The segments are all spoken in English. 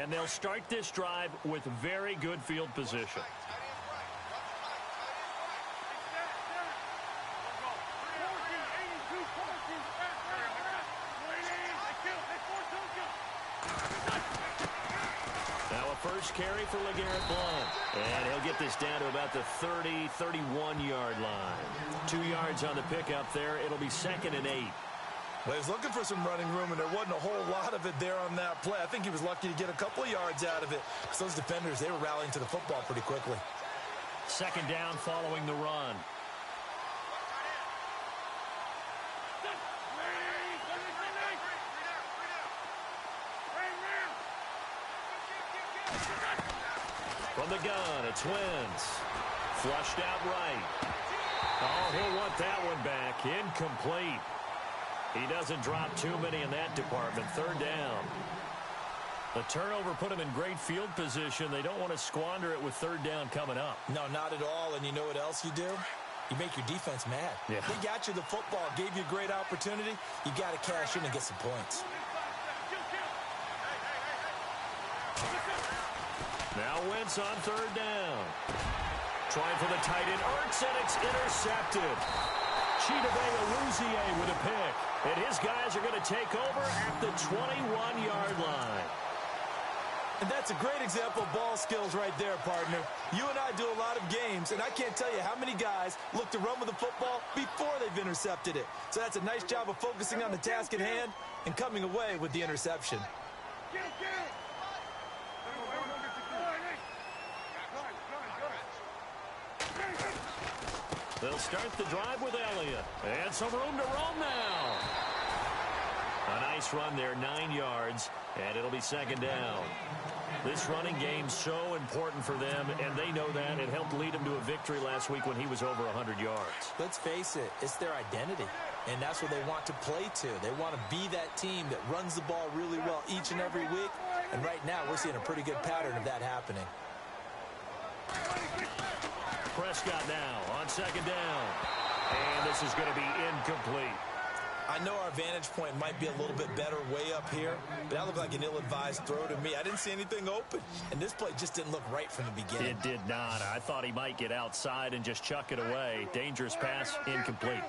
And they'll start this drive with very good field position. Now a first carry for LeGarrette Blount. And he'll get this down to about the 30, 31-yard line. 2 yards on the pickup there. It'll be 2nd and 8. Well, he was looking for some running room, and there wasn't a whole lot of it there on that play. I think he was lucky to get a couple of yards out of it, because those defenders, they were rallying to the football pretty quickly. 2nd down following the run. From the gun, it's Wentz. Flushed out right. Oh, he'll want that one back. Incomplete. He doesn't drop too many in that department. 3rd down. The turnover put him in great field position. They don't want to squander it with 3rd down coming up. No, not at all. And you know what else you do? You make your defense mad. Yeah. They got you the football, gave you a great opportunity. You got to cash in and get some points. Now Wentz on 3rd down. Trying for the tight end. Ertz, and it's intercepted. Chidobe with a pick. And his guys are going to take over at the 21-yard line. And that's a great example of ball skills right there, partner. You and I do a lot of games, and I can't tell you how many guys look to run with the football before they've intercepted it. So that's a nice job of focusing on the task at hand and coming away with the interception. They'll start the drive with Elliott. And some room to roam now. A nice run there, 9 yards, and it'll be 2nd down. This running game's so important for them, and they know that. It helped lead them to a victory last week when he was over 100 yards. Let's face it, it's their identity, and that's what they want to play to. They want to be that team that runs the ball really well each and every week, and right now we're seeing a pretty good pattern of that happening. Prescott now on 2nd down. And this is going to be incomplete. I know our vantage point might be a little bit better way up here, but that looked like an ill-advised throw to me. I didn't see anything open, and this play just didn't look right from the beginning. It did not. I thought he might get outside and just chuck it away. Dangerous pass, incomplete.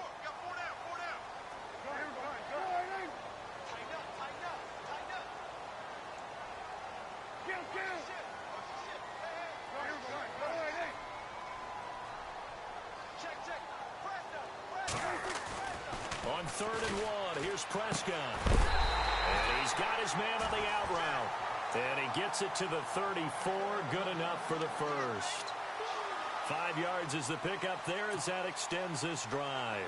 On 3rd and 1, here's Prescott. And he's got his man on the out route. And he gets it to the 34, good enough for the first. 5 yards is the pickup there as that extends this drive.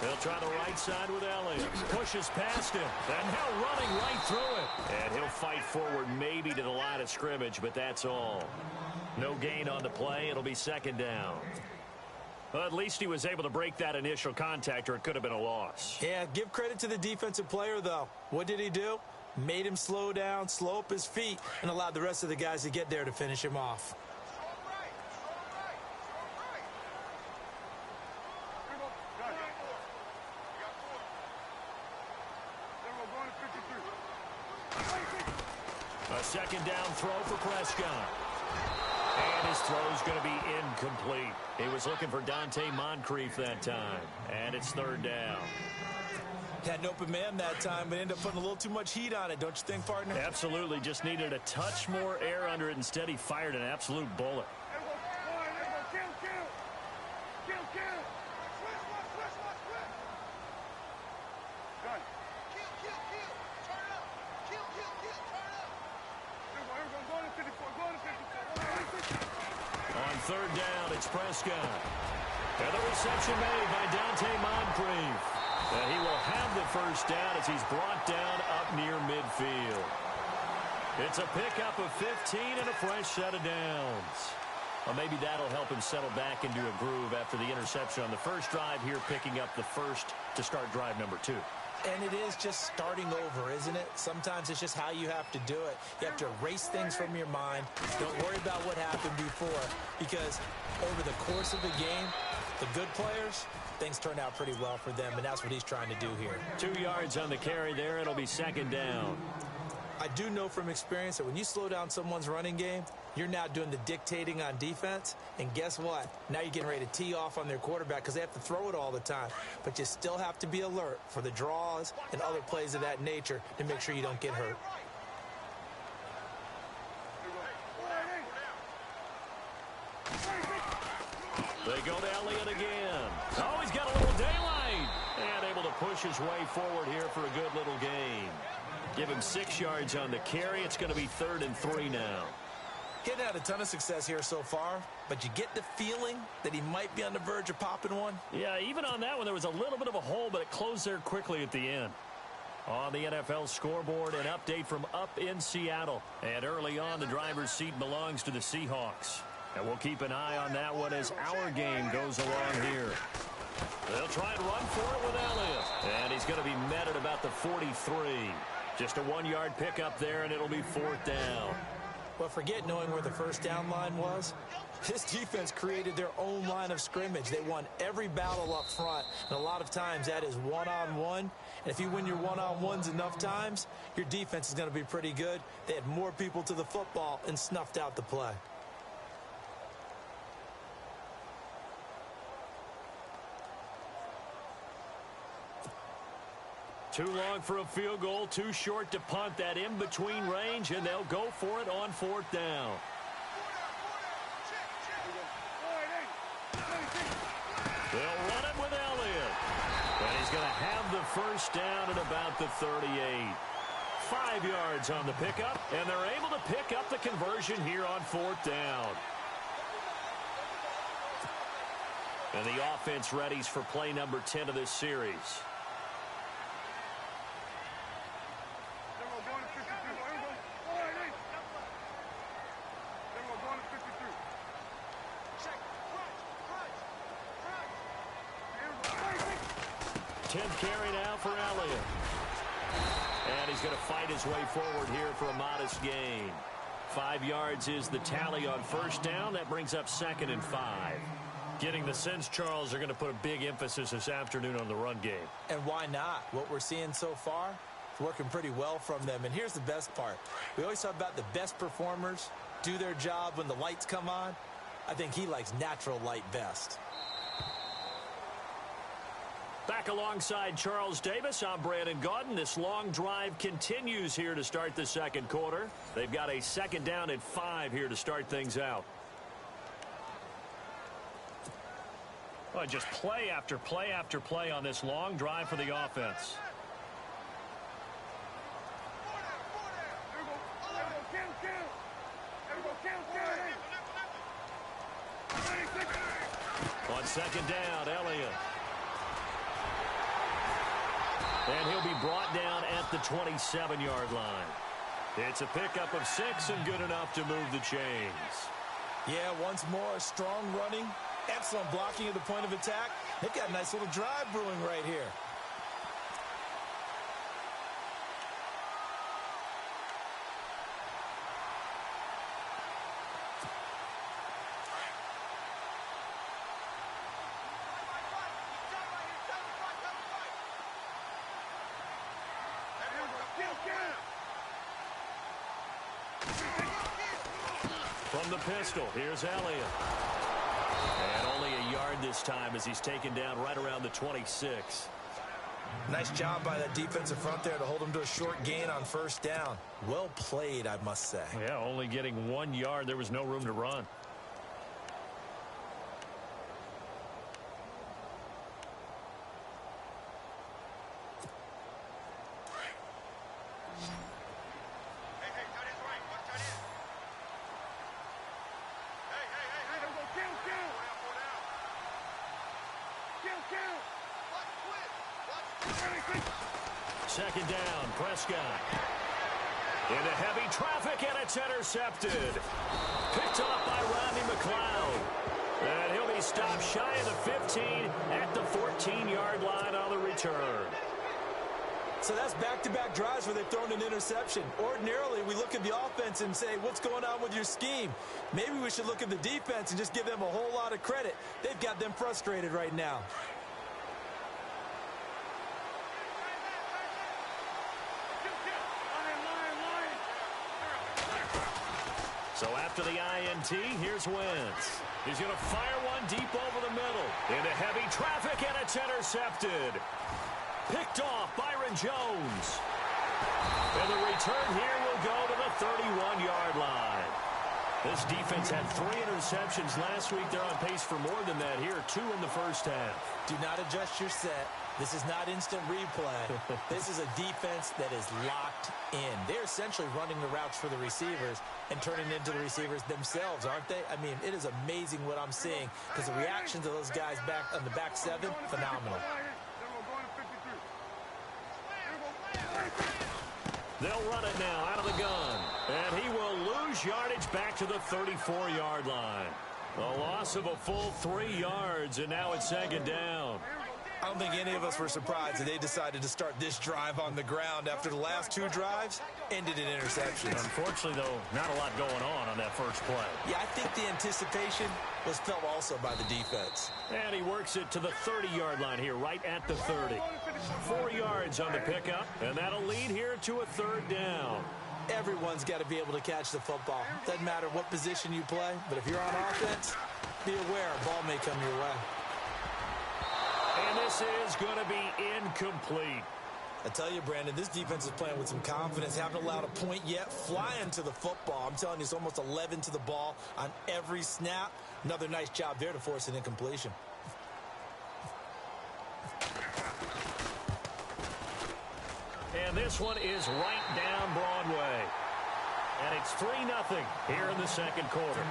They'll try the right side with Elliott. Pushes past him. And now running right through it. And he'll fight forward maybe to the line of scrimmage, but that's all. No gain on the play. It'll be 2nd down. Well, at least he was able to break that initial contact, or it could have been a loss. Yeah, give credit to the defensive player, though. What did he do? Made him slow down, slow up his feet, and allowed the rest of the guys to get there to finish him off. A 2nd down throw for Prescott. And his throw's going to be incomplete. He was looking for Dante Moncrief that time. And it's 3rd down. Had an open man that time, but ended up putting a little too much heat on it, don't you think, partner? Absolutely. Just needed a touch more air under it. Instead, he fired an absolute bullet. On 3rd down, it's Prescott. And the reception made by Dante Moncrief. And he will have the first down as he's brought down up near midfield. It's a pickup of 15 and a fresh set of downs. Well, maybe that'll help him settle back into a groove after the interception on the first drive here, picking up the first to start drive number 2. And it is just starting over, isn't it? Sometimes it's just how you have to do it. You have to erase things from your mind. Don't worry about what happened before, because over the course of the game, the good players, things turn out pretty well for them, and that's what he's trying to do here. 2 yards on the carry there. It'll be second down. I do know from experience that when you slow down someone's running game, you're now doing the dictating on defense. And guess what? Now you're getting ready to tee off on their quarterback because they have to throw it all the time. But you still have to be alert for the draws and other plays of that nature to make sure you don't get hurt. They go to Elliott again. Oh, he's got a little daylight. And able to push his way forward here for a good little gain. Give him 6 yards on the carry. It's going to be 3rd and 3 now. Getting had a ton of success here so far, but you get the feeling that he might be on the verge of popping one. Yeah, even on that one, there was a little bit of a hole, but it closed there quickly at the end. On the NFL scoreboard, an update from up in Seattle. And early on, the driver's seat belongs to the Seahawks. And we'll keep an eye on that one as our game goes along here. They'll try and run for it with Elliott. And he's going to be met at about the 43. Just a 1-yard pickup there, and it'll be 4th down. Well, forget knowing where the first down line was. This defense created their own line of scrimmage. They won every battle up front, and a lot of times that is one-on-one. And if you win your one-on-ones enough times, your defense is going to be pretty good. They had more people to the football and snuffed out the play. Too long for a field goal, too short to punt. That in-between range, and they'll go for it on 4th down. They'll run it with Elliott. And he's going to have the first down at about the 38. 5 yards on the pickup, and they're able to pick up the conversion here on 4th down. And the offense readies for play number 10 of this series. Carry now for Elliott. And he's going to fight his way forward here for a modest gain. 5 yards is the tally on first down. That brings up 2nd and 5. Getting the sense, Charles, they're going to put a big emphasis this afternoon on the run game. And why not? What we're seeing so far, it's working pretty well from them. And here's the best part. We always talk about the best performers do their job when the lights come on. I think he likes natural light best. Back alongside Charles Davis, I'm Brandon Gaudin. This long drive continues here to start the second quarter. They've got a 2nd down and 5 here to start things out. Well, just play after play after play on this long drive for the offense. On 2nd down, Elliott. And he'll be brought down at the 27-yard line. It's a pickup of 6 and good enough to move the chains. Yeah, once more, strong running, excellent blocking at the point of attack. They've got a nice little drive brewing right here. From the pistol, here's Elliott. And only a yard this time as he's taken down right around the 26. Nice job by that defensive front there to hold him to a short gain on first down. Well played, I must say. Yeah, only getting 1 yard. There was no room to run. Second down, Prescott. Into heavy traffic, and it's intercepted. Picked off by Rodney McLeod. And he'll be stopped shy of the 15 at the 14-yard line on the return. So that's back-to-back drives where they've thrown an interception. Ordinarily, we look at the offense and say, what's going on with your scheme? Maybe we should look at the defense and just give them a whole lot of credit. They've got them frustrated right now. So after the INT, here's Wentz. He's going to fire one deep over the middle. Into heavy traffic, and it's intercepted. Picked off Byron Jones. And the return here will go to the 31-yard line. This defense had 3 interceptions last week. They're on pace for more than that here, 2 in the first half. Do not adjust your set. This is not instant replay. This is a defense that is locked in. They're essentially running the routes for the receivers and turning into the receivers themselves, aren't they? I mean, it is amazing what I'm seeing because the reactions of those guys back on the back 7, phenomenal. They'll run it now out of the gun. And he will lose yardage back to the 34-yard line. A loss of a full 3 yards, and now it's second down. I don't think any of us were surprised that they decided to start this drive on the ground after the last 2 drives ended in interceptions. Unfortunately, though, not a lot going on that first play. Yeah, I think the anticipation was felt also by the defense. And he works it to the 30-yard line here, right at the 30. 4 yards on the pickup, and that'll lead here to a 3rd down. Everyone's got to be able to catch the football. Doesn't matter what position you play, but if you're on offense, be aware a ball may come your way. And this is going to be incomplete. I tell you, Brandon, this defense is playing with some confidence. Haven't allowed a point yet. Flying to the football. I'm telling you, it's almost 11 to the ball on every snap. Another nice job there to force an incompletion. And this one is right down Broadway. And it's 3-0 here in the second quarter.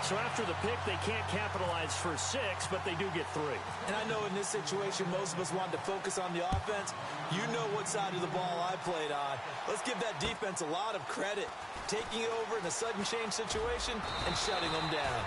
So after the pick, they can't capitalize for 6, but they do get 3. And I know in this situation, most of us wanted to focus on the offense. You know what side of the ball I played on. Let's give that defense a lot of credit. Taking it over in a sudden change situation and shutting them down.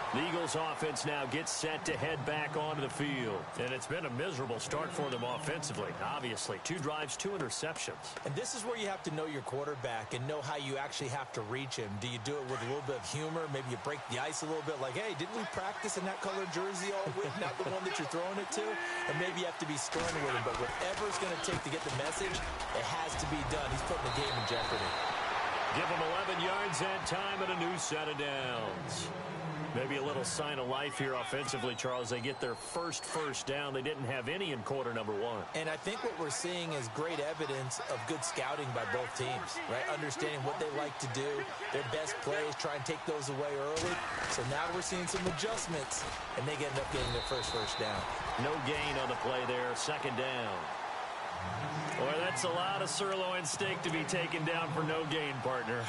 The Eagles offense now gets set to head back onto the field. And it's been a miserable start for them offensively, obviously. 2 drives, 2 interceptions. And this is where you have to know your quarterback and know how you actually have to reach him. Do you do it with a little bit of humor? Maybe you break the ice a little bit like, hey, didn't we practice in that colored jersey all week? Not the one that you're throwing it to? And maybe you have to be stern with him. But whatever it's going to take to get the message, it has to be done. He's putting the game in jeopardy. Give him 11 yards and time and a new set of downs. Maybe a little sign of life here offensively, Charles. They get their first down. They didn't have any in quarter number 1. And I think what we're seeing is great evidence of good scouting by both teams, right? Understanding what they like to do, their best plays, try and take those away early. So now we're seeing some adjustments, and they end up getting their first down. No gain on the play there, second down. Boy, that's a lot of sirloin steak to be taken down for no gain, partner.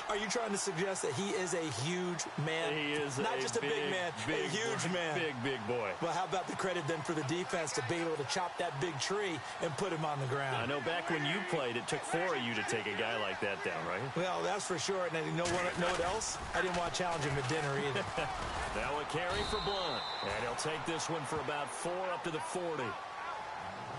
Are you trying to suggest that he is a huge man? He is not just a big man, a huge man. Big boy. Well, how about the credit then for the defense to be able to chop that big tree and put him on the ground? I know back when you played, it took 4 of you to take a guy like that down, right? Well, that's for sure. And you know what else? I didn't want to challenge him at dinner either. Now a carry for Blunt. And he'll take this one for about 4 up to the 40.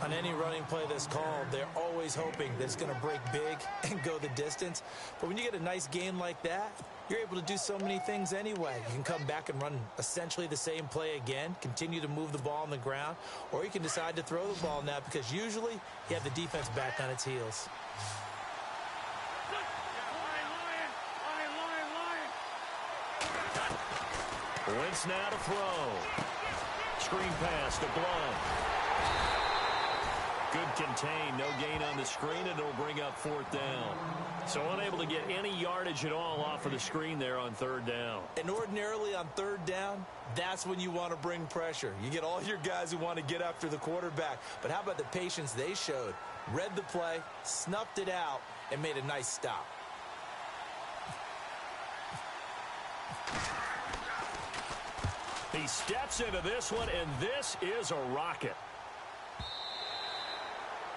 On any running play that's called, they're always hoping that it's going to break big and go the distance. But when you get a nice game like that, you're able to do so many things anyway. You can come back and run essentially the same play again, continue to move the ball on the ground, or you can decide to throw the ball now because usually you have the defense back on its heels. Wentz now to throw. Screen pass to Blunt. Good contain, no gain on the screen, and it'll bring up 4th down. So unable to get any yardage at all off of the screen there on 3rd down. And ordinarily on 3rd down, that's when you want to bring pressure. You get all your guys who want to get after the quarterback. But how about the patience they showed? Read the play, snuffed it out, and made a nice stop. He steps into this one, and this is a rocket.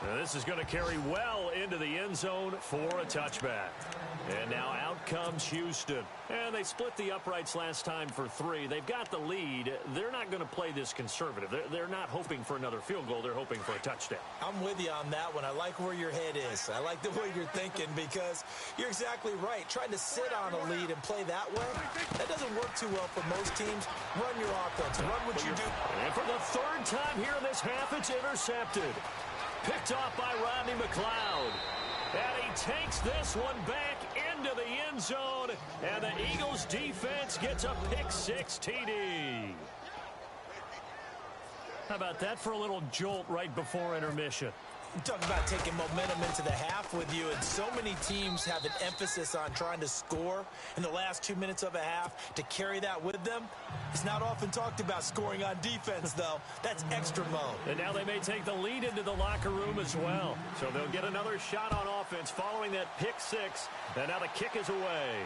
Now this is going to carry well into the end zone for a touchback. And now out comes Houston. And they split the uprights last time for 3. They've got the lead. They're not going going to play this conservative. They're not hoping for another field goal. They're hoping for a touchdown. I'm with you on that one. I like where your head is. I like the way you're thinking because you're exactly right. Trying to sit on a lead and play that way, that doesn't work too well for most teams. Run your offense. Run what you do. And for the third time here in this half, it's intercepted. Picked off by Rodney McLeod. And he takes this one back into the end zone. And the Eagles defense gets a pick-6 TD. How about that for a little jolt right before intermission? Talk about taking momentum into the half with you, and so many teams have an emphasis on trying to score in the last 2 minutes of a half to carry that with them. It's not often talked about scoring on defense, though. That's extra mode. And now they may take the lead into the locker room as well. So they'll get another shot on offense following that pick-6, and now the kick is away.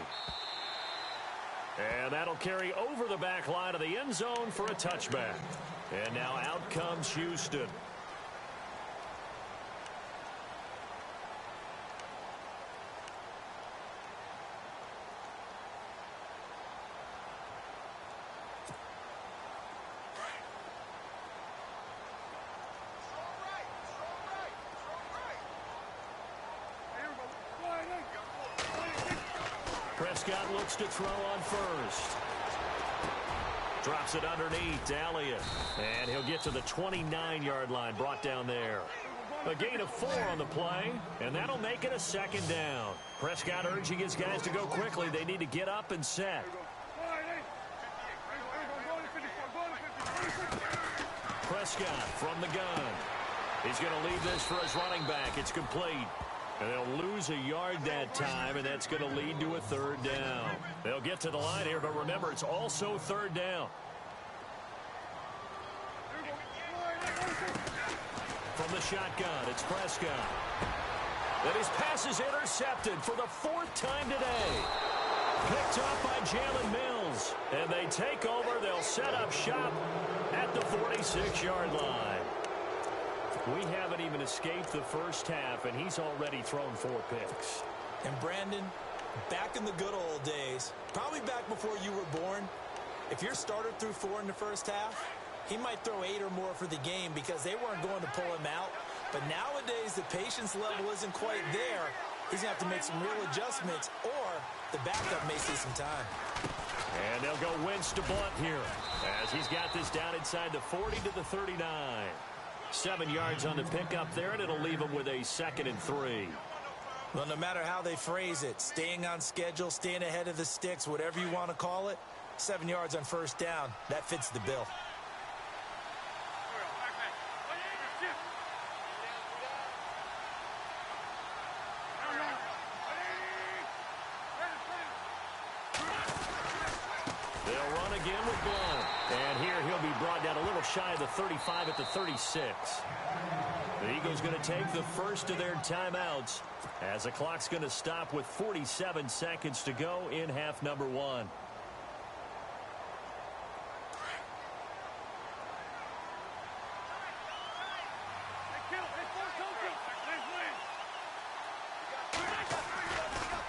And that'll carry over the back line of the end zone for a touchback. And now out comes Houston. Prescott looks to throw on first. Drops it underneath to Elliott. And he'll get to the 29-yard line, brought down there. A gain of 4 on the play, and that'll make it a second down. Prescott urging his guys to go quickly. They need to get up and set. Prescott from the gun. He's going to leave this for his running back. It's complete. And they'll lose a yard that time, and that's going to lead to a third down. They'll get to the line here, but remember, it's also third down. From the shotgun, it's Prescott. And his pass is intercepted for the 4th time today. Picked off by Jalen Mills. And they take over. They'll set up shop at the 46-yard line. We haven't even escaped the first half, and he's already thrown 4 picks. And Brandon, back in the good old days, probably back before you were born, if your starter threw 4 in the first half, he might throw 8 or more for the game because they weren't going to pull him out. But nowadays, the patience level isn't quite there. He's going to have to make some real adjustments, or the backup may see some time. And they'll go Wentz to Blunt here as he's got this down inside the 40 to the 39. 7 yards on the pickup there, and it'll leave them with a 2nd and 3. Well, no matter how they phrase it, staying on schedule, staying ahead of the sticks, whatever you want to call it, 7 yards on first down, that fits the bill. They'll run again with Blunt. And here he'll be brought down a little shy of the 35 at the 36. The Eagles going to take the first of their timeouts as the clock's going to stop with 47 seconds to go in half number 1.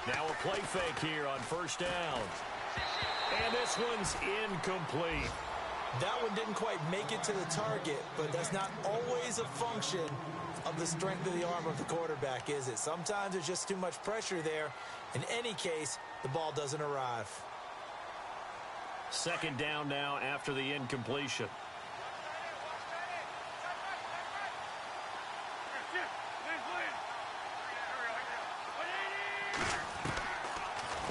Now a play fake here on first down. And this one's incomplete. That one didn't quite make it to the target, but that's not always a function of the strength of the arm of the quarterback, is it? Sometimes there's just too much pressure there. In any case, the ball doesn't arrive. Second down now after the incompletion.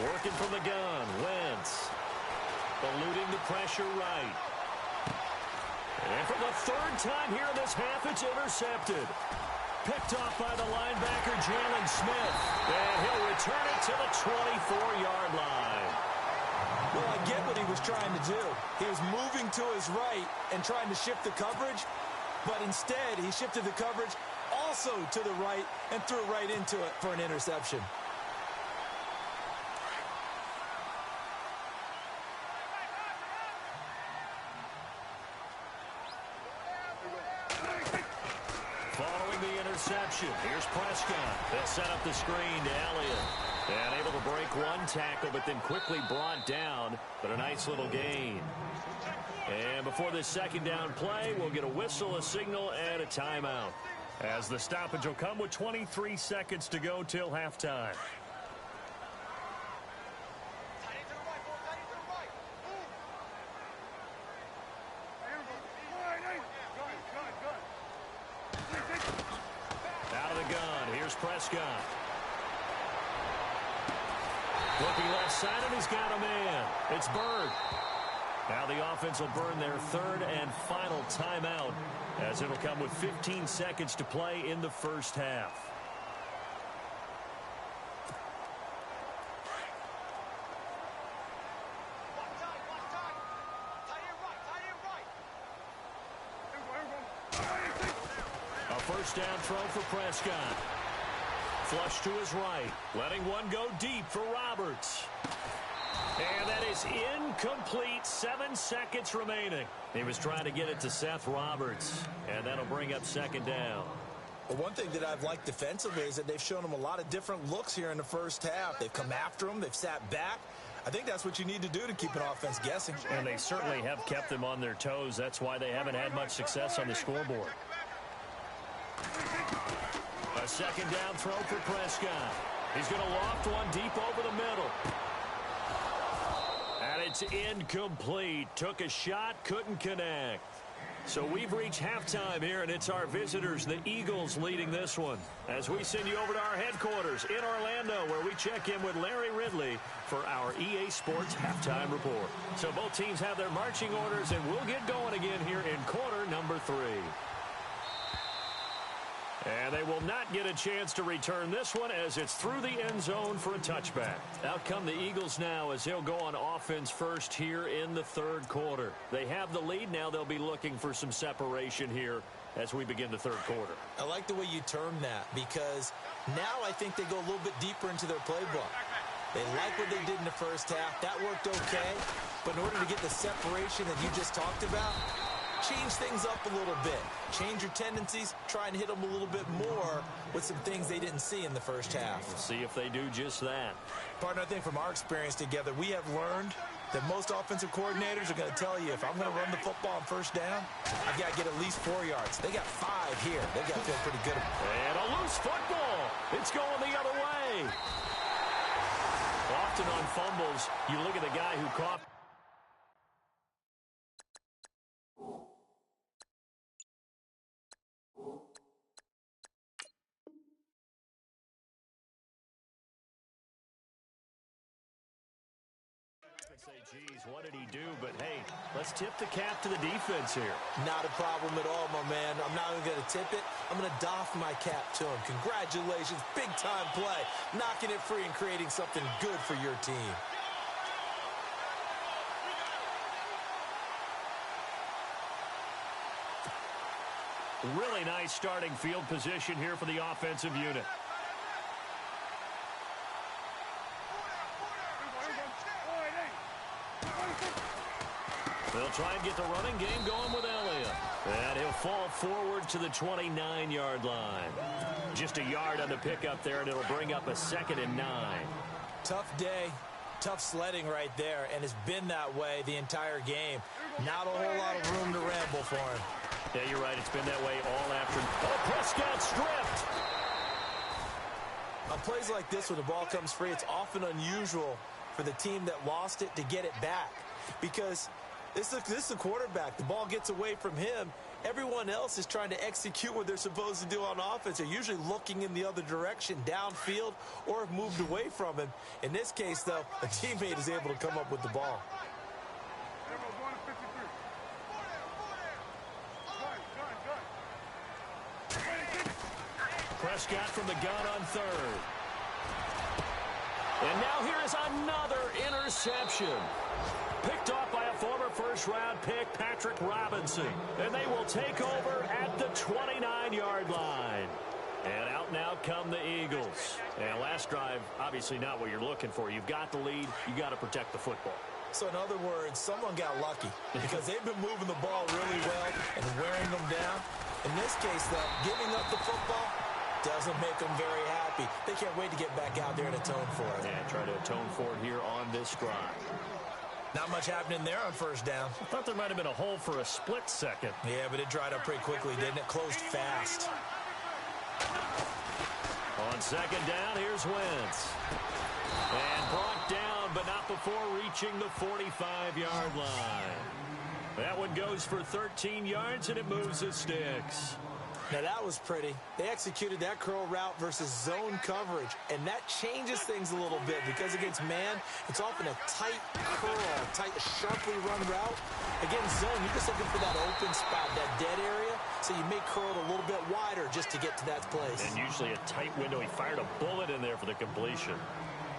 Working from the gun, Wentz. Eluding the pressure right. And for the 3rd time here in this half, it's intercepted. Picked off by the linebacker, Jalen Smith. And he'll return it to the 24-yard line. Well, I get what he was trying to do. He was moving to his right and trying to shift the coverage, but instead he shifted the coverage also to the right and threw right into it for an interception. Here's Prescott. They'll set up the screen to Elliott. And able to break one tackle, but then quickly brought down. But a nice little gain. And before this second down play, we'll get a whistle, a signal, and a timeout, as the stoppage will come with 23 seconds to go till halftime. Out of the gun, here's Prescott. Looking left side, and he's got a man. It's Bird. Now the offense will burn their third and final timeout, as it'll come with 15 seconds to play in the first half. A first down throw for Prescott. Flush to his right, letting one go deep for Roberts. And that is incomplete. 7 seconds remaining. He was trying to get it to Seth Roberts, and that'll bring up second down. Well, one thing that I've liked defensively is that they've shown him a lot of different looks here in the first half. They've come after him. They've sat back. I think that's what you need to do to keep an offense guessing. And they certainly have kept them on their toes. That's why they haven't had much success on the scoreboard. A second down throw for Prescott. He's going to loft one deep over the middle. And it's incomplete. Took a shot, couldn't connect. So we've reached halftime here, and it's our visitors, the Eagles, leading this one, as we send you over to our headquarters in Orlando, where we check in with Larry Ridley for our EA Sports Halftime Report. So both teams have their marching orders, and we'll get going again here in quarter number 3. And they will not get a chance to return this one, as it's through the end zone for a touchback. Out come the Eagles now, as they'll go on offense first here in the third quarter. They have the lead. Now they'll be looking for some separation here as we begin the third quarter. I like the way you term that, because now I think they go a little bit deeper into their playbook. They like what they did in the first half. That worked okay. But in order to get the separation that you just talked about, change things up a little bit. Change your tendencies. Try and hit them a little bit more with some things they didn't see in the first half. We'll see if they do just that. Partner, I think from our experience together, we have learned that most offensive coordinators are going to tell you, if I'm going to run the football on first down, I've got to get at least 4 yards. They got 5 here. They've got to feel pretty good. And a loose football. It's going the other way. Often on fumbles, you look at the guy who caught. Say, geez, what did he do? But, hey, let's tip the cap to the defense here. Not a problem at all, my man. I'm not even going to tip it. I'm going to doff my cap to him. Congratulations. Big-time play. Knocking it free and creating something good for your team. Really nice starting field position here for the offensive unit. They'll try and get the running game going with Elliott. And he'll fall forward to the 29-yard line. Just a yard on the pickup there, and it'll bring up a 2nd and 9. Tough day, tough sledding right there, and it's been that way the entire game. Not a whole lot of room to ramble for him. Yeah, you're right. It's been that way all afternoon. Oh, Prescott stripped. On plays like this, when the ball comes free, it's often unusual for the team that lost it to get it back, because this is a quarterback. The ball gets away from him. Everyone else is trying to execute what they're supposed to do on offense. They're usually looking in the other direction, downfield, or have moved away from him. In this case, though, a teammate is able to come up with the ball. Prescott from the gun on 3rd. And now here is another interception. Picked off by a former first-round pick, Patrick Robinson. And they will take over at the 29-yard line. And out now come the Eagles. And last drive, obviously not what you're looking for. You've got the lead. You got to protect the football. So in other words, someone got lucky, because they've been moving the ball really well and wearing them down. In this case, though, giving up the football doesn't make them very happy. They can't wait to get back out there and atone for it. Yeah, try to atone for it here on this drive. Not much happening there on first down. I thought there might have been a hole for a split second. Yeah, but it dried up pretty quickly, didn't it? Closed fast. On second down, here's Wentz. And brought down, but not before reaching the 45-yard line. That one goes for 13 yards, and it moves the sticks. Now, that was pretty. They executed that curl route versus zone coverage, and that changes things a little bit because against man, it's often a tight curl, tight, sharply run route. Against zone, you're just looking for that open spot, that dead area, so you may curl it a little bit wider just to get to that place. And usually a tight window. He fired a bullet in there for the completion.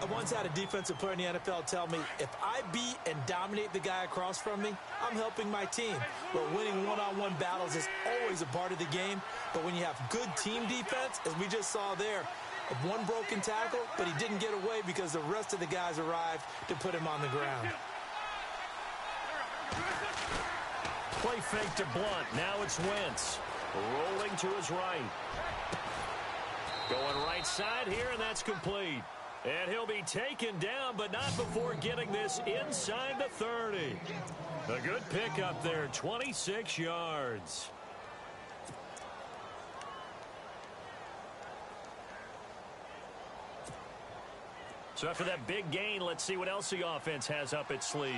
I once had a defensive player in the NFL tell me, if I beat and dominate the guy across from me, I'm helping my team. Well, winning one-on-one battles is always a part of the game, but when you have good team defense, as we just saw there, one broken tackle, but he didn't get away because the rest of the guys arrived to put him on the ground. Play fake to Blunt. Now it's Wentz. Rolling to his right. Going right side here, and that's complete. And he'll be taken down, but not before getting this inside the 30. A good pickup there, 26 yards. So after that big gain, let's see what else the offense has up its sleeve.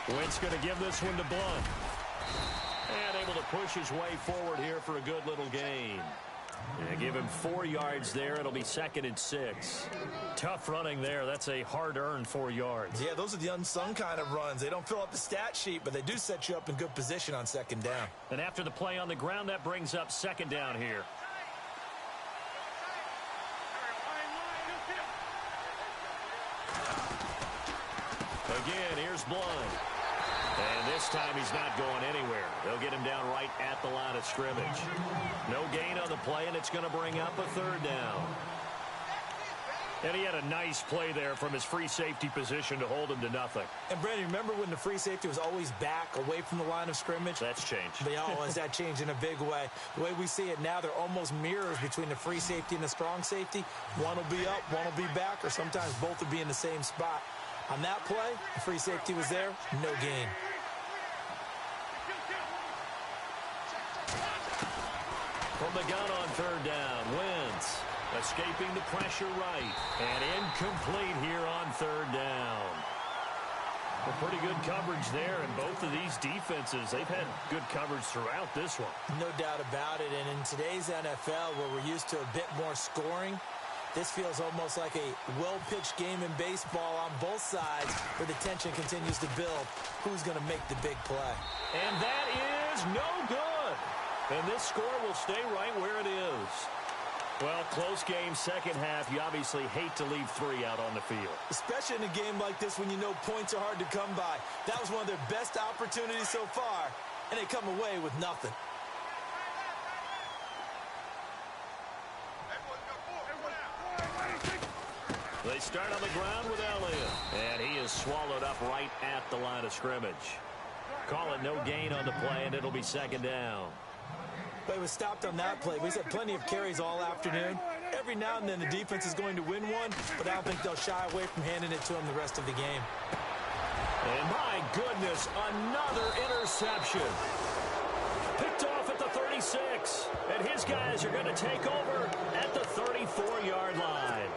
Wentz going to give this one to Blunt. And able to push his way forward here for a good little gain. And give him 4 yards there. It'll be 2nd and 6. Tough running there. That's a hard-earned 4 yards. Yeah, those are the unsung kind of runs. They don't fill up the stat sheet, but they do set you up in good position on second down. And after the play on the ground, that brings up 2nd down here. Again, here's Blunt. And this time he's not going anywhere. They'll get him down right at the line of scrimmage. No gain on the play, and it's going to bring up a 3rd down. And he had a nice play there from his free safety position to hold him to nothing. And, Brandon, remember when the free safety was always back away from the line of scrimmage? That's changed. But has that changed in a big way? The way we see it now, they're almost mirrors between the free safety and the strong safety. One will be up, one will be back, or sometimes both will be in the same spot. On that play, the free safety was there, no gain. From the gun on 3rd down, Wentz escaping the pressure right. And incomplete here on 3rd down. A pretty good coverage there, and both of these defenses, they've had good coverage throughout this one. No doubt about it, and in today's NFL, where we're used to a bit more scoring, this feels almost like a well-pitched game in baseball on both sides where the tension continues to build. Who's going to make the big play? And that is no good. And this score will stay right where it is. Well, close game, second half. You obviously hate to leave 3 out on the field. Especially in a game like this when you know points are hard to come by. That was one of their best opportunities so far, and they come away with nothing. They start on the ground with Elliott, and he is swallowed up right at the line of scrimmage. Call it no gain on the play, and it'll be 2nd down. But he was stopped on that play. He's had plenty of carries all afternoon. Every now and then the defense is going to win one, but I don't think they'll shy away from handing it to him the rest of the game. And my goodness, another interception. Picked off at the 36, and his guys are going to take over at the 34-yard line.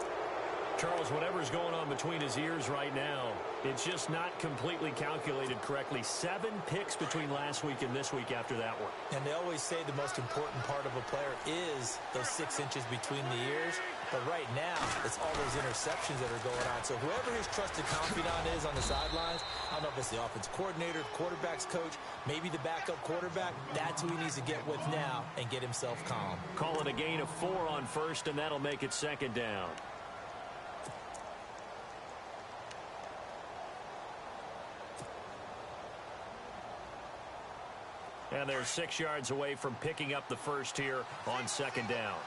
Charles, whatever's going on between his ears right now, it's just not completely calculated correctly. 7 picks between last week and this week after that one. And they always say the most important part of a player is those 6 inches between the ears. But right now, it's all those interceptions that are going on. So whoever his trusted confidant is on the sidelines, I don't know if it's the offense coordinator, quarterback's coach, maybe the backup quarterback, that's who he needs to get with now and get himself calm. Call it a gain of 4 on first, and that'll make it 2nd down. And they're 6 yards away from picking up the first here on 2nd down.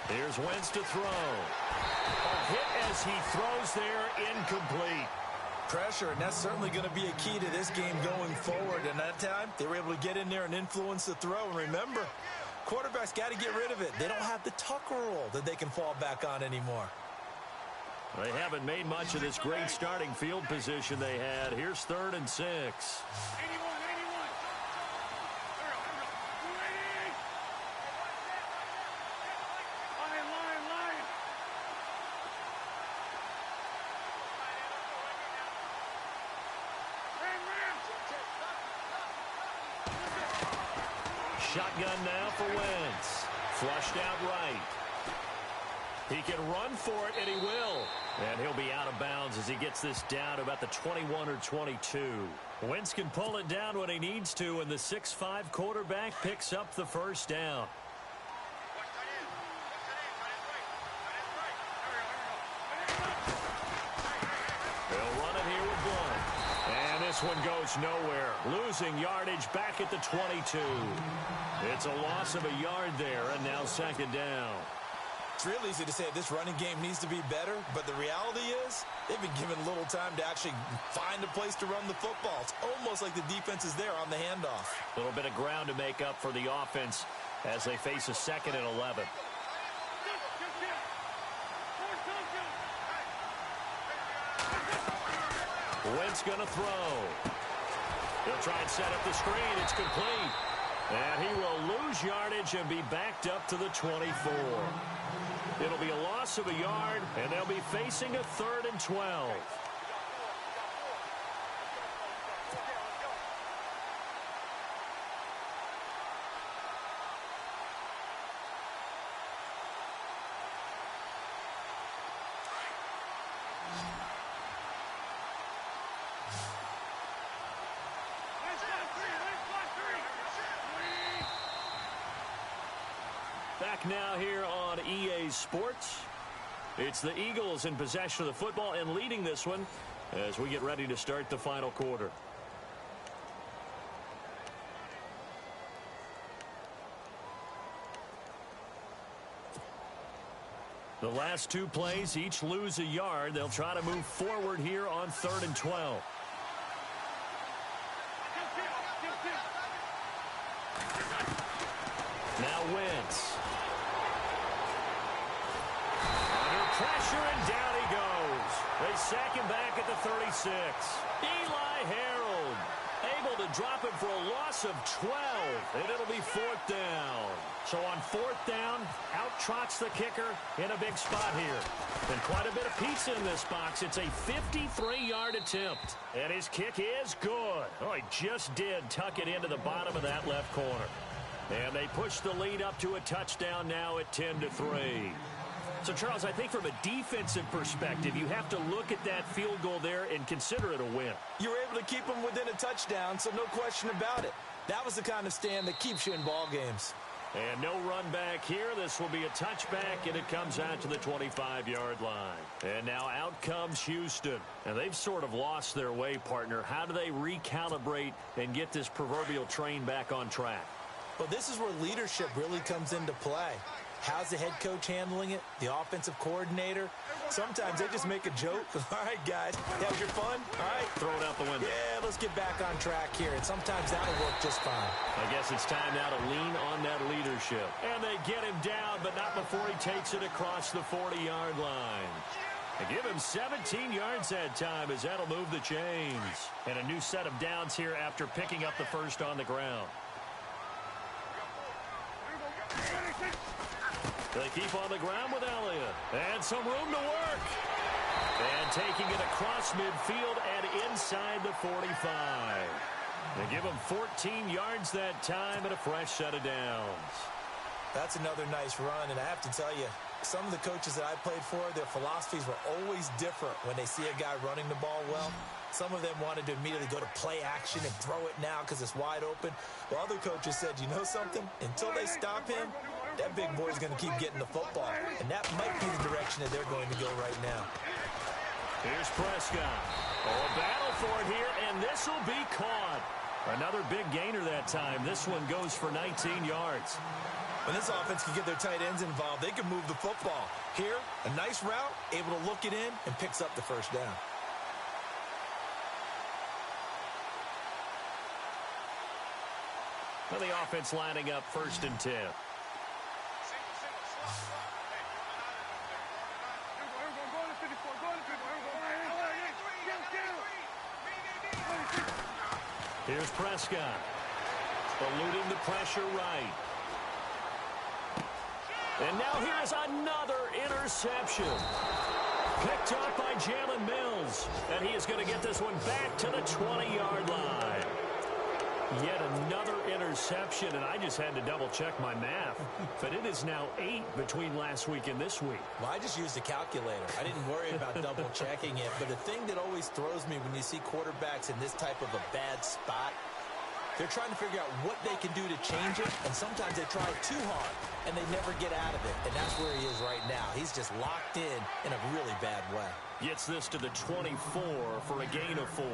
Here's Wentz to throw. A hit as he throws there, incomplete. pressure, and that's certainly going to be a key to this game going forward. And that time, they were able to get in there and influence the throw. And remember, quarterbacks got to get rid of it. They don't have the Tucker rule that they can fall back on anymore. They haven't made much of this great starting field position they had. Here's 3rd and 6. Shotgun now for Wentz. Flushed out right. He can run for it, and he will. And he'll be out of bounds as he gets this down to about the 21 or 22. Wentz can pull it down when he needs to, and the 6'5" quarterback picks up the first down. They'll run it here with Blunt. And this one goes nowhere. Losing yardage back at the 22. It's a loss of a yard there, and now 2nd down. It's real easy to say this running game needs to be better, but the reality is they've been given little time to actually find a place to run the football. It's almost like the defense is there on the handoff. A little bit of ground to make up for the offense as they face a 2nd and 11. Wentz going to throw. He'll try and set up the screen. It's complete. And he will lose yardage and be backed up to the 24. It'll be a loss of a yard, and they'll be facing a 3rd and 12. Back now here on EA Sports. It's the Eagles in possession of the football and leading this one as we get ready to start the final quarter. The last 2 plays each lose a yard. They'll try to move forward here on 3rd and 12. Now Wentz. Pressure, and down he goes. They sack him back at the 36. Eli Harold able to drop him for a loss of 12, and it'll be 4th down. So on 4th down, out trots the kicker in a big spot here. And quite a bit of pizza in this box. It's a 53-yard attempt, and his kick is good. Oh, he just did tuck it into the bottom of that left corner. And they push the lead up to a touchdown now at 10-3. So, Charles, I think from a defensive perspective, you have to look at that field goal there and consider it a win. You were able to keep them within a touchdown, so no question about it. That was the kind of stand that keeps you in ball games. And no run back here. This will be a touchback, and it comes out to the 25-yard line. And now out comes Houston. And they've sort of lost their way, partner. How do they recalibrate and get this proverbial train back on track? Well, this is where leadership really comes into play. How's the head coach handling it? The offensive coordinator? Sometimes they just make a joke. All right, guys, that was your fun? All right. Throw it out the window. Yeah, let's get back on track here, and sometimes that'll work just fine. I guess it's time now to lean on that leadership. And they get him down, but not before he takes it across the 40-yard line. They give him 17 yards that time as that'll move the chains. And a new set of downs here after picking up the first on the ground. They keep on the ground with Elliott. And some room to work. And taking it across midfield and inside the 45. They give him 14 yards that time and a fresh set of downs. That's another nice run, and I have to tell you, some of the coaches that I played for, their philosophies were always different when they see a guy running the ball well. Some of them wanted to immediately go to play action and throw it now because it's wide open. While other coaches said, you know something? Until they stop him, that big boy's going to keep getting the football. And that might be the direction that they're going to go right now. Here's Prescott. Oh, a battle for it here, and this will be caught. Another big gainer that time. This one goes for 19 yards. When this offense can get their tight ends involved, they can move the football. Here, a nice route, able to look it in, and picks up the first down. Well, the offense lining up 1st and 10. Here's Prescott. Eluding the pressure right. And now here's another interception. Picked up by Jalen Mills. And he is going to get this one back to the 20-yard line. Yet another interception, and I just had to double-check my math. But it is now 8 between last week and this week. Well, I just used a calculator. I didn't worry about double-checking it. But the thing that always throws me when you see quarterbacks in this type of a bad spot, they're trying to figure out what they can do to change it, and sometimes they try too hard, and they never get out of it. And that's where he is right now. He's just locked in a really bad way. Gets this to the 24 for a gain of 4.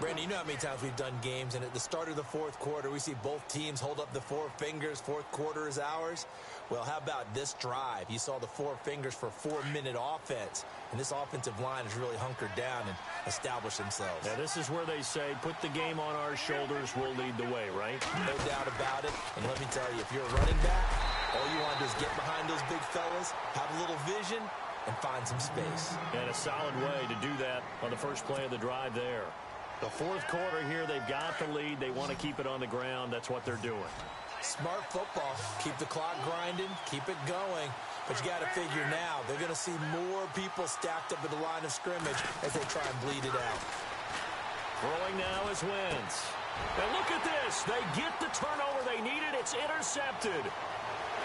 Brandon, you know how many times we've done games, and at the start of the fourth quarter, we see both teams hold up the 4 fingers, fourth quarter is ours. Well, how about this drive? You saw the 4 fingers for 4-minute offense, and this offensive line has really hunkered down and established themselves. Yeah, this is where they say, put the game on our shoulders, we'll lead the way, right? No doubt about it, and let me tell you, if you're a running back, all you want to do is get behind those big fellas, have a little vision, and find some space. And a solid way to do that on the first play of the drive there. The fourth quarter here, they've got the lead. They want to keep it on the ground. That's what they're doing. Smart football. Keep the clock grinding. Keep it going. But you got to figure now, they're going to see more people stacked up at the line of scrimmage as they try and bleed it out. Throwing now is Wentz. And look at this. They get the turnover they needed. It's intercepted.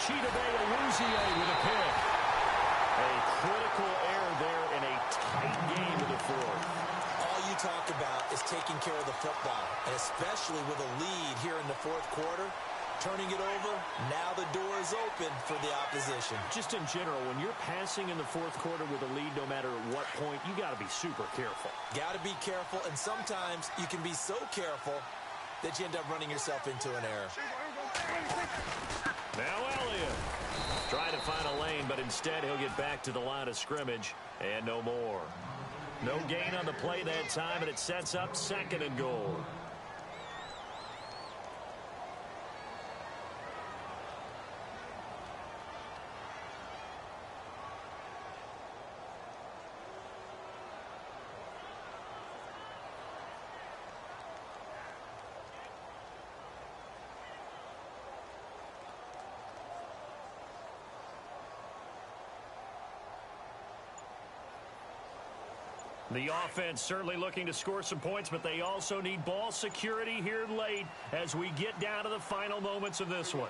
Chidobe Awuzie with a pick. A critical error there in a tight game of the fourth. All you talk about is taking care of the football, and especially with a lead here in the fourth quarter, turning it over, now the door is open for the opposition. Just in general, when you're passing in the fourth quarter with a lead, no matter what point, you got to be super careful. Got to be careful, and sometimes you can be so careful that you end up running yourself into an error. Now Elliott trying to find a lane, but instead he'll get back to the line of scrimmage and no more. No gain on the play that time, and it sets up 2nd and goal. The offense certainly looking to score some points, but they also need ball security here late as we get down to the final moments of this one.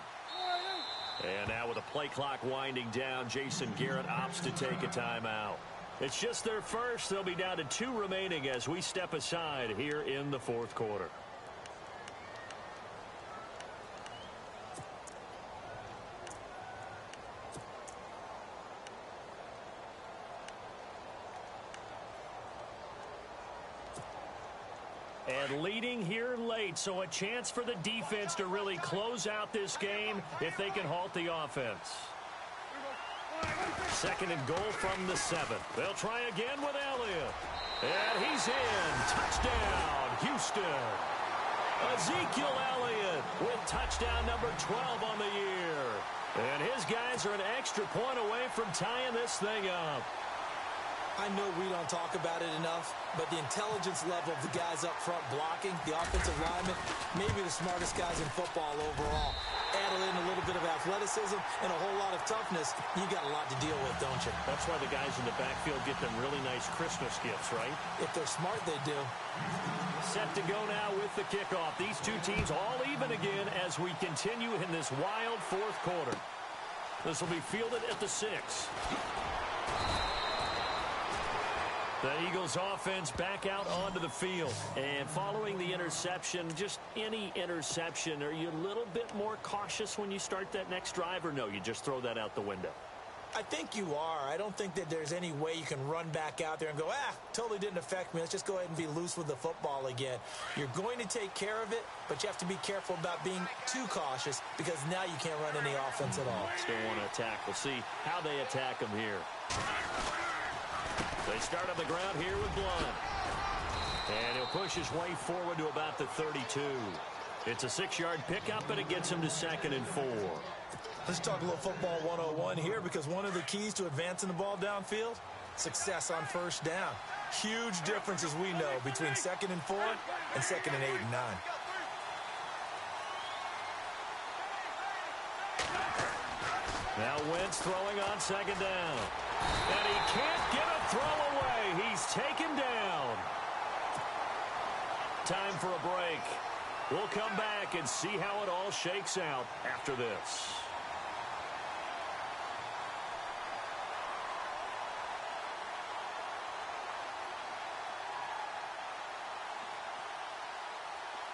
And now with the play clock winding down, Jason Garrett opts to take a timeout. It's just their first. They'll be down to 2 remaining as we step aside here in the fourth quarter. And leading here late, so a chance for the defense to really close out this game if they can halt the offense. 2nd and goal from the 7. They'll try again with Elliott. And he's in. Touchdown, Houston. Ezekiel Elliott with touchdown number 12 on the year. And his guys are an extra point away from tying this thing up. I know we don't talk about it enough, but the intelligence level of the guys up front blocking, the offensive linemen, maybe the smartest guys in football overall. Add in a little bit of athleticism and a whole lot of toughness, you got a lot to deal with, don't you? That's why the guys in the backfield get them really nice Christmas gifts, right? If they're smart, they do. Set to go now with the kickoff. These two teams all even again as we continue in this wild fourth quarter. This will be fielded at the 6. The Eagles offense back out onto the field. And following the interception, just any interception, are you a little bit more cautious when you start that next drive, or no, you just throw that out the window? I think you are. I don't think that there's any way you can run back out there and go, totally didn't affect me. Let's just go ahead and be loose with the football again. You're going to take care of it, but you have to be careful about being too cautious because now you can't run any offense at all. Still want to attack. We'll see how they attack them here. They start on the ground here with Blunt. And he'll push his way forward to about the 32. It's a 6-yard pickup, and it gets him to 2nd and 4. Let's talk a little football 101 here, because one of the keys to advancing the ball downfield, success on first down. Huge difference, as we know, between 2nd and 4 and 2nd and 8 and 9. Now Wentz throwing on 2nd down. And he can't get a throw away. He's taken down. Time for a break. We'll come back and see how it all shakes out after this.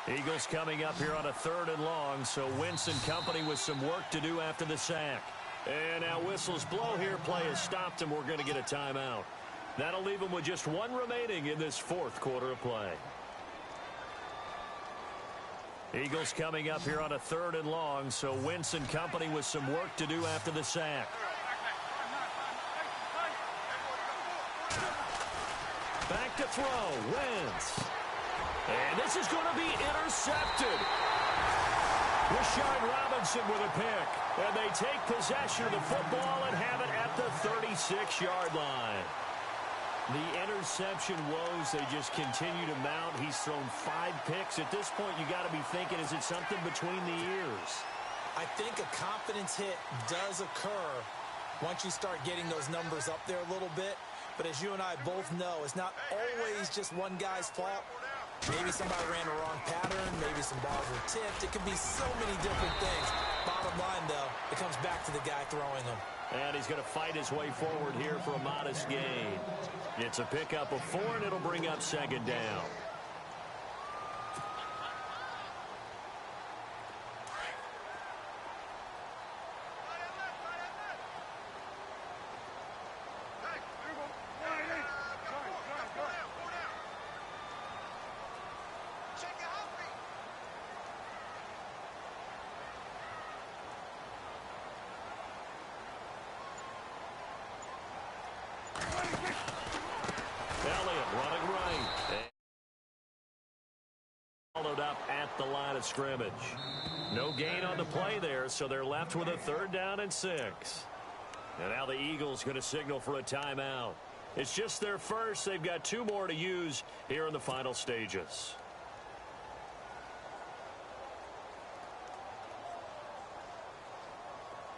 Eagles coming up here on a 3rd and long, so Wentz and company with some work to do after the sack. And now whistles blow here. Play has stopped, and we're going to get a timeout. That'll leave them with just 1 remaining in this 4th quarter of play. Eagles coming up here on a 3rd and long, so Wentz and company with some work to do after the sack. Back to throw, Wentz. And this is going to be intercepted. Rashard Robinson with a pick. And they take possession of the football and have it at the 36-yard line. The interception woes, they just continue to mount. He's thrown 5 picks. At this point, you got to be thinking, is it something between the ears? I think a confidence hit does occur once you start getting those numbers up there a little bit. But as you and I both know, it's not always just one guy's fault. Maybe somebody ran a wrong pattern. Maybe some balls were tipped. It could be so many different things. Bottom line, though, it comes back to the guy throwing them. And he's going to fight his way forward here for a modest gain. It's a pickup of 4, and it'll bring up 2nd down. Followed up at the line of scrimmage. No gain on the play there, so they're left with a 3rd down and 6. And now the Eagles going to signal for a timeout. It's just their first. They've got 2 more to use here in the final stages.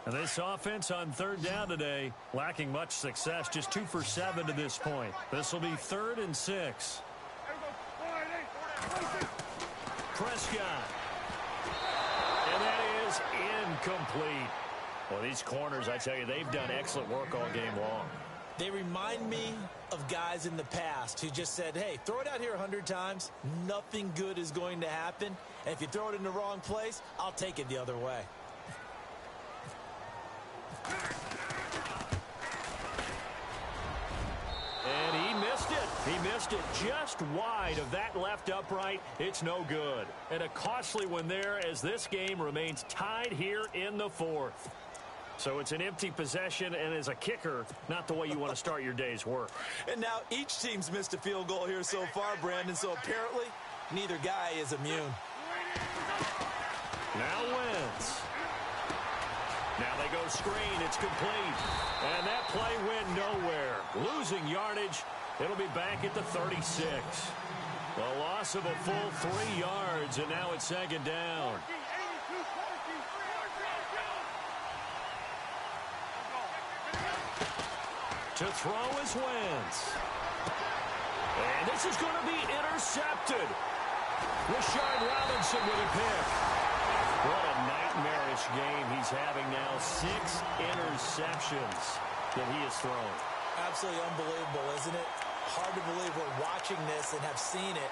And this offense on 3rd down today, lacking much success, just 2 for 7 to this point. This will be 3rd and 6. Prescott. And that is incomplete. Well, these corners, I tell you, they've done excellent work all game long. They remind me of guys in the past who just said, hey, throw it out here 100 times. Nothing good is going to happen. And if you throw it in the wrong place, I'll take it the other way. And he missed it. He missed it just wide of that left upright. It's no good. And a costly one there as this game remains tied here in the 4th. So it's an empty possession, and as a kicker, not the way you want to start your day's work. And now each team's missed a field goal here so far, Brandon, so apparently neither guy is immune. Now Wentz. Now they go screen. It's complete. And that play went nowhere. Losing yardage. It'll be back at the 36. A loss of a full 3 yards, and now it's 2nd down. To throw is Wentz. And this is going to be intercepted. Rashard Robinson with a pick. What a nightmarish game he's having now. 6 interceptions that he has thrown. Absolutely unbelievable, isn't it? Hard to believe we're watching this and have seen it,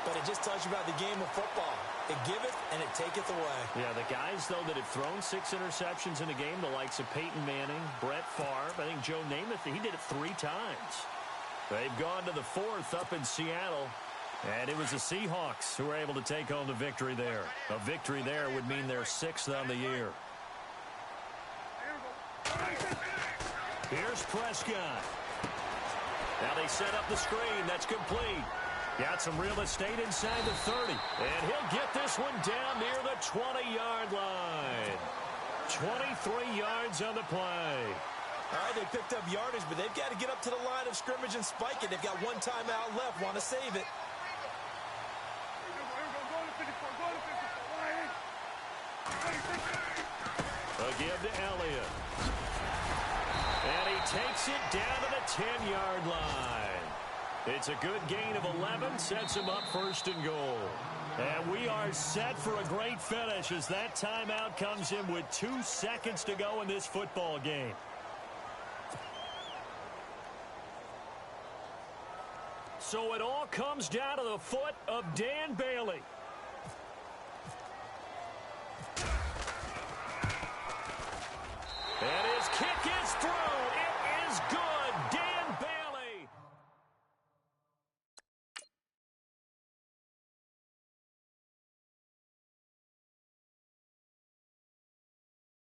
but it just tells you about the game of football. It giveth and it taketh away. Yeah, the guys, though, that have thrown 6 interceptions in a game, the likes of Peyton Manning, Brett Favre, I think Joe Namath, he did it 3 times. They've gone to the 4th up in Seattle, and it was the Seahawks who were able to take home the victory there. A victory there would mean their 6th on the year. Here's Prescott. Now they set up the screen. That's complete. Got some real estate inside the 30. And he'll get this one down near the 20-yard line. 23 yards on the play. All right, they picked up yardage, but they've got to get up to the line of scrimmage and spike it. They've got one timeout left. Want to save it. A give to Elliott. And he takes it down to the 10-yard line. It's a good gain of 11, sets him up first and goal. And we are set for a great finish as that timeout comes in with 2 seconds to go in this football game. So it all comes down to the foot of Dan Bailey.